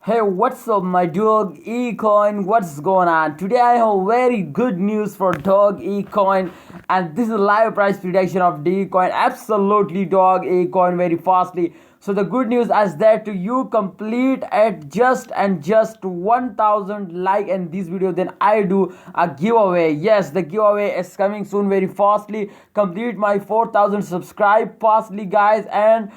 Hey, what's up, my dog ecoin? What's going on? Today I have very good news for dog ecoin, and this is live price prediction of Dogecoin. Absolutely, dog ecoin very fastly. So the good news is that you complete at just 1000 like in this video, then I do a giveaway. Yes, the giveaway is coming soon very fastly. Complete my 4000 subscribe fastly, guys, and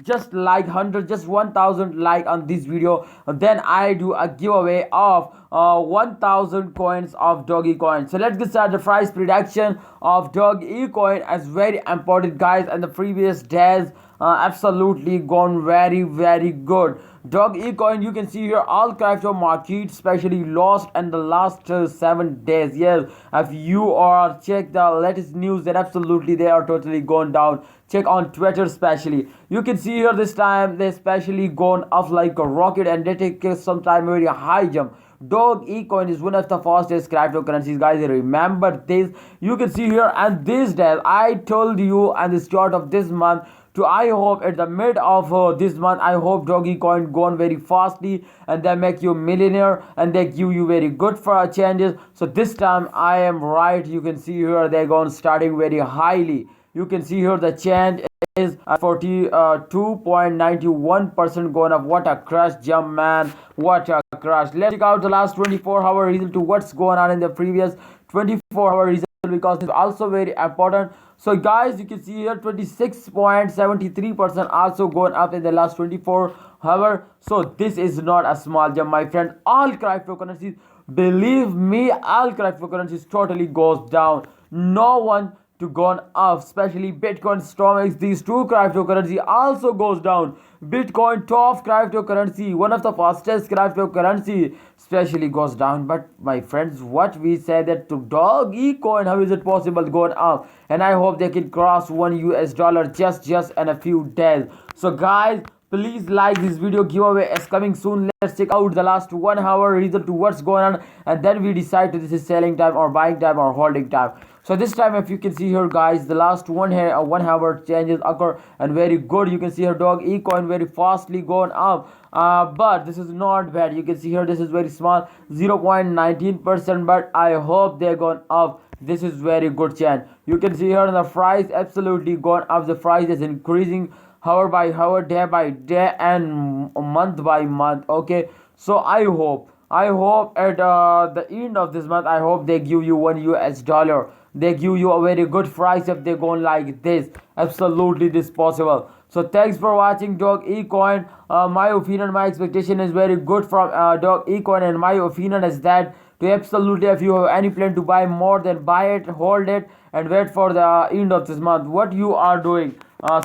just like 100, just 1000 like on this video, then I do a giveaway of 1000 coins of Dogecoin. So let's get started. The price prediction of Dogecoin is very important, guys, and the previous days absolutely gone very good. Dogecoin, you can see here all crypto markets especially lost in the last 7 days. Yes, if you are check the latest news, then absolutely they are totally gone down. Check on Twitter especially, you can see here this time they especially gone up like a rocket, and they take some time very high jump. Dogecoin is one of the fastest cryptocurrencies, guys. Remember this. You can see here, and these days I told you at the start of this month to I hope at the mid of this month, I hope Dogecoin gone very fastly and they make you millionaire and they give you very good for changes. So this time I am right. You can see here they're going starting very highly. You can see here the change is 42.91% going up. What a crash jump, man. What a crash. Let's check out the last 24-hour result to what's going on in the previous 24-hour result, because it's also very important. So guys, you can see here 26.73% also going up in the last 24 hour. So this is not a small jump, my friend. All cryptocurrencies, believe me, all cryptocurrencies totally goes down. No one to gone up, especially Bitcoin, Stormx, these two cryptocurrency also goes down. Bitcoin, top cryptocurrency, one of the fastest cryptocurrency, especially goes down. But my friends, what we say that to Dogecoin, how is it possible going up? And I hope they can cross $1 just in a few days. So guys, please like this video. Giveaway is coming soon. Let's check out the last 1 hour result to what's going on, and then we decide to this is selling time or buying time or holding time. So this time, if you can see here, guys, the last 1 hour changes occur and very good. You can see here Dogecoin very fastly going up, but this is not bad. You can see here this is very small, 0.19%, but I hope they're going up. This is very good chance. You can see here the price absolutely going up. The price is increasing hour by hour, day by day, and month by month. Okay, so I hope at the end of this month, I hope they give you $1. They give you a very good price if they go like this. Absolutely this possible. So thanks for watching Dogecoin. My opinion, my expectation is very good from Dogecoin, and my opinion is that to absolutely, if you have any plan to buy more, then buy it, hold it, and wait for the end of this month. What you are doing,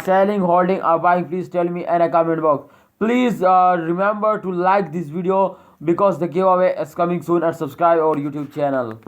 selling, holding, or buying, please tell me in a comment box. Please remember to like this video, because the giveaway is coming soon, and subscribe our YouTube channel.